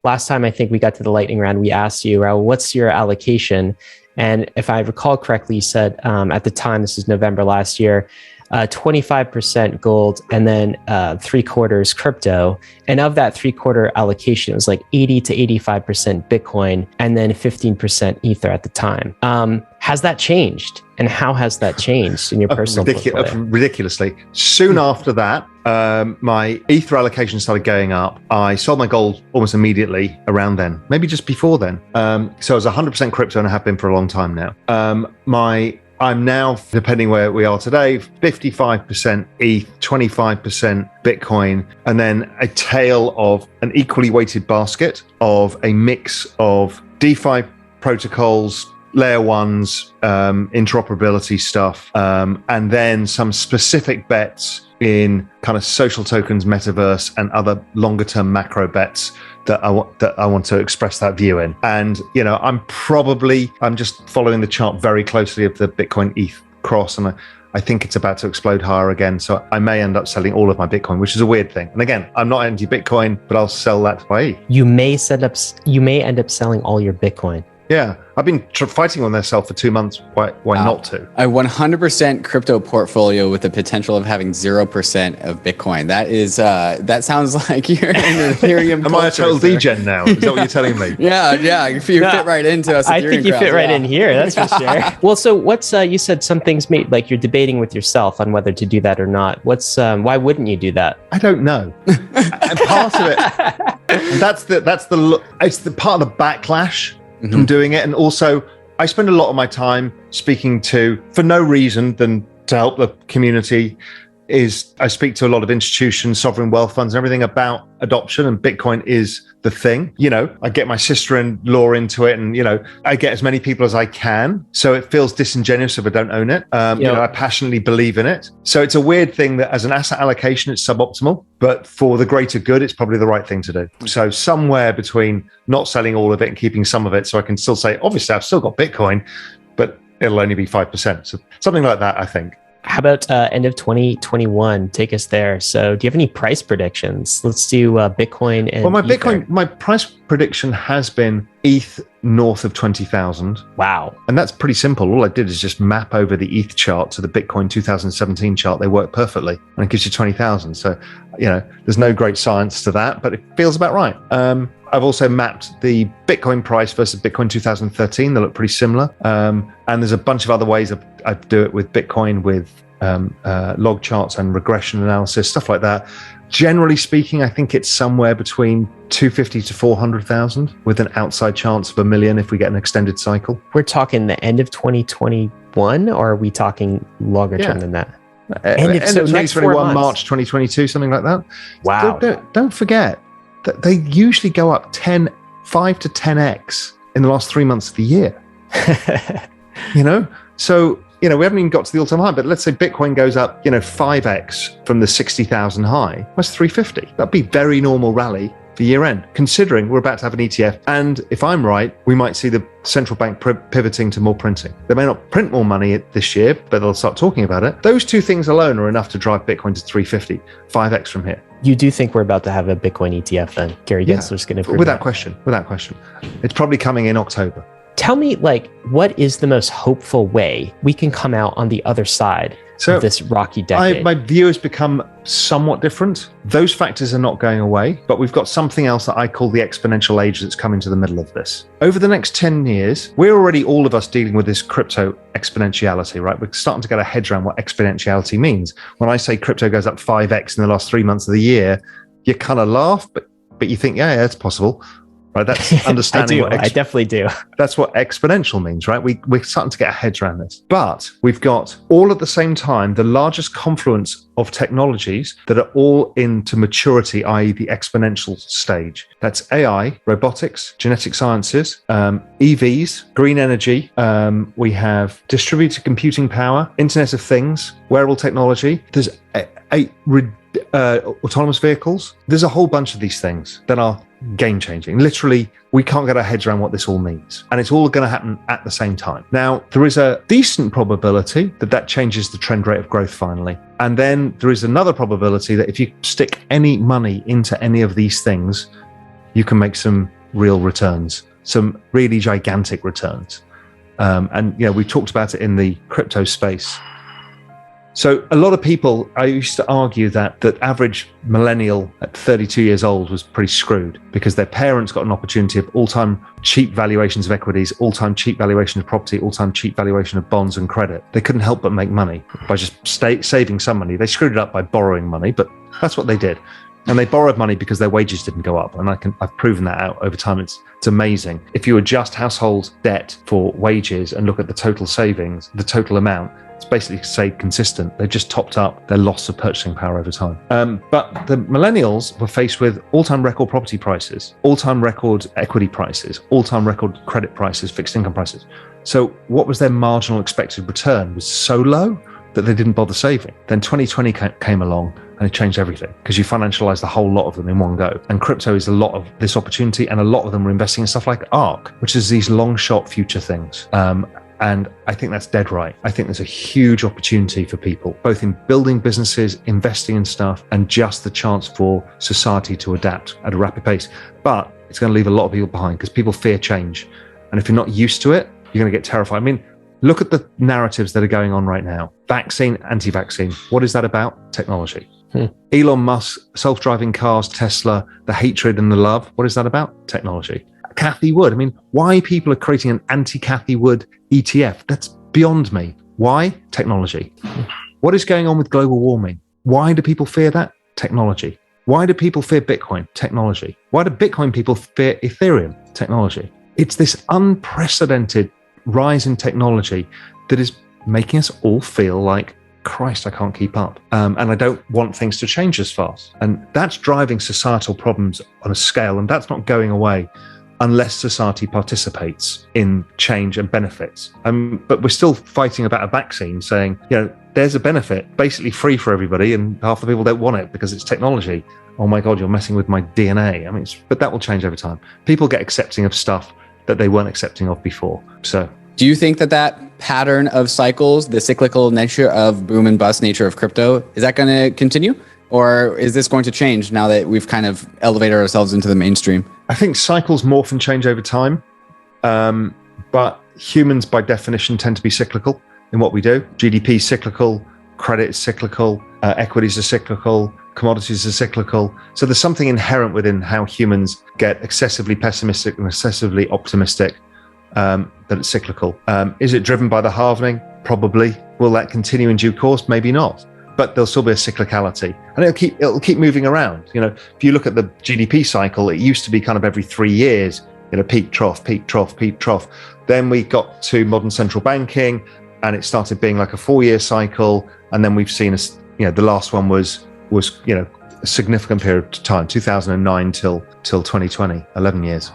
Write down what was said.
last time I think we got to the lightning round, we asked you, Raoul, what's your allocation? And if I recall correctly, you said at the time, this is November last year, 25% gold and then 3/4 crypto. And of that 3/4 allocation, it was like 80 to 85% Bitcoin and then 15% Ether at the time. Has that changed? And how has that changed in your personal portfolio? Ridiculously. Soon after that, my Ether allocation started going up. I sold my gold almost immediately around then, maybe just before then. So I was 100% crypto and I have been for a long time now. I'm now, depending where we are today, 55% ETH, 25% Bitcoin, and then a tail of an equally weighted basket of a mix of DeFi protocols, layer ones, interoperability stuff, and then some specific bets in kind of social tokens, metaverse, and other longer term macro bets that I want to express that view in. And, I'm just following the chart very closely of the Bitcoin ETH cross, and I think it's about to explode higher again. So I may end up selling all of my Bitcoin, which is a weird thing. And again, I'm not anti-Bitcoin, but I'll sell that to buy ETH. You may end up selling all your Bitcoin. Yeah, I've been fighting on myself for 2 months. Why not to? A 100% crypto portfolio with the potential of having 0% of Bitcoin. That sounds like you're in Ethereum. Am I a total degen now? Is that what you're telling me? Yeah. You fit right into us. I think you fit right in here. That's for sure. Well, so what's you said some things like you're debating with yourself on whether to do that or not. Why wouldn't you do that? I don't know. And part of it, it's the part of the backlash from doing it. And also, I spend a lot of my time speaking to, for no reason than to help the community, I speak to a lot of institutions, sovereign wealth funds, and everything about adoption, and Bitcoin is the thing. I get my sister-in-law into it, and I get as many people as I can. So it feels disingenuous if I don't own it. I passionately believe in it. So it's a weird thing that as an asset allocation, it's suboptimal, but for the greater good, it's probably the right thing to do. So somewhere between not selling all of it and keeping some of it, so I can still say, obviously, I've still got Bitcoin, but it'll only be 5%. So something like that, I think. How about end of 2021? Take us there. So do you have any price predictions? Let's do Bitcoin and my price prediction has been ETH north of 20,000. Wow. And that's pretty simple. All I did is just map over the ETH chart to the Bitcoin 2017 chart. They work perfectly, and it gives you 20,000. So, there's no great science to that, but it feels about right. I've also mapped the Bitcoin price versus Bitcoin 2013. They look pretty similar. And there's a bunch of other ways I do it with Bitcoin, with log charts and regression analysis, stuff like that. Generally speaking, I think it's somewhere between 250 to 400,000 with an outside chance of 1 million if we get an extended cycle. We're talking the end of 2021, or are we talking longer term than that? End of 2021, March 2022, something like that. Wow. Don't forget that they usually go up 5 to 10x in the last 3 months of the year. So, we haven't even got to the all-time high, but let's say Bitcoin goes up, 5x from the 60,000 high. That's 350. That'd be very normal rally for year end, considering we're about to have an ETF. And if I'm right, we might see the central bank pivoting to more printing. They may not print more money this year, but they'll start talking about it. Those two things alone are enough to drive Bitcoin to 350, 5x from here. You do think we're about to have a Bitcoin ETF then? Gary Gensler's going to prove without question. It's probably coming in October. Tell me, what is the most hopeful way we can come out on the other side of this rocky decade? My view has become somewhat different. Those factors are not going away, but we've got something else that I call the exponential age that's come into the middle of this. Over the next 10 years, we're already, all of us, dealing with this crypto exponentiality, right? We're starting to get our heads around what exponentiality means. When I say crypto goes up 5x in the last 3 months of the year, you kind of laugh, but you think, yeah, it's possible. Right, that's understanding. I definitely do. That's what exponential means, right? We're starting to get our heads around this. But we've got all at the same time the largest confluence of technologies that are all into maturity, i.e. the exponential stage. That's AI, robotics, genetic sciences, EVs, green energy. We have distributed computing power, Internet of Things, wearable technology. There's autonomous vehicles. There's a whole bunch of these things that are game changing. Literally, we can't get our heads around what this all means. And it's all going to happen at the same time. Now, there is a decent probability that changes the trend rate of growth finally. And then there is another probability that if you stick any money into any of these things, you can make some real returns, some really gigantic returns. And we talked about it in the crypto space. So a lot of people, I used to argue that average millennial at 32 years old was pretty screwed because their parents got an opportunity of all-time cheap valuations of equities, all-time cheap valuation of property, all-time cheap valuation of bonds and credit. They couldn't help but make money by just saving some money. They screwed it up by borrowing money, but that's what they did. And they borrowed money because their wages didn't go up. And I've proven that out over time. It's amazing. If you adjust household debt for wages and look at the total savings, the total amount, it's basically stayed consistent. They've just topped up their loss of purchasing power over time. But the millennials were faced with all-time record property prices, all-time record equity prices, all-time record credit prices, fixed income prices. So what was their marginal expected return was so low that they didn't bother saving. Then 2020 came along and it changed everything because you financialized the whole lot of them in one go. And crypto is a lot of this opportunity, and a lot of them are investing in stuff like ARK, which is these long shot future things. And I think that's dead right. I think there's a huge opportunity for people, both in building businesses, investing in stuff, and just the chance for society to adapt at a rapid pace. But it's going to leave a lot of people behind because people fear change. And if you're not used to it, you're going to get terrified. I mean, look at the narratives that are going on right now. Vaccine, anti-vaccine. What is that about? Technology. Elon Musk, self-driving cars, Tesla, the hatred and the love. What is that about? Technology. Cathie Wood. I mean, why people are creating an anti-Cathie Wood ETF? That's beyond me. Why? Technology. What is going on with global warming? Why do people fear that? Technology. Why do people fear Bitcoin? Technology. Why do Bitcoin people fear Ethereum? Technology. It's this unprecedented rise in technology that is making us all feel like, Christ, I can't keep up. And I don't want things to change as fast. And that's driving societal problems on a scale, and that's not going away unless society participates in change and benefits. But we're still fighting about a vaccine saying, there's a benefit, basically free for everybody, and half the people don't want it because it's technology. Oh my God, you're messing with my DNA. I mean, but that will change over time. People get accepting of stuff that they weren't accepting of before. So do you think that pattern of cycles, the cyclical nature of boom and bust nature of crypto, is that going to continue? Or is this going to change now that we've kind of elevated ourselves into the mainstream? I think cycles morph and change over time. But humans, by definition, tend to be cyclical in what we do. GDP is cyclical, credit is cyclical, equities are cyclical, commodities are cyclical. So there's something inherent within how humans get excessively pessimistic and excessively optimistic, that it's cyclical. Is it driven by the halvening? Probably. Will that continue in due course? Maybe not. But there'll still be a cyclicality, and it'll keep moving around. If you look at the GDP cycle, it used to be kind of every 3 years, peak, trough, peak, trough, peak, trough. Then we got to modern central banking, and it started being like a 4-year cycle. And then we've seen the last one was a significant period of time, 2009 till 2020, 11 years.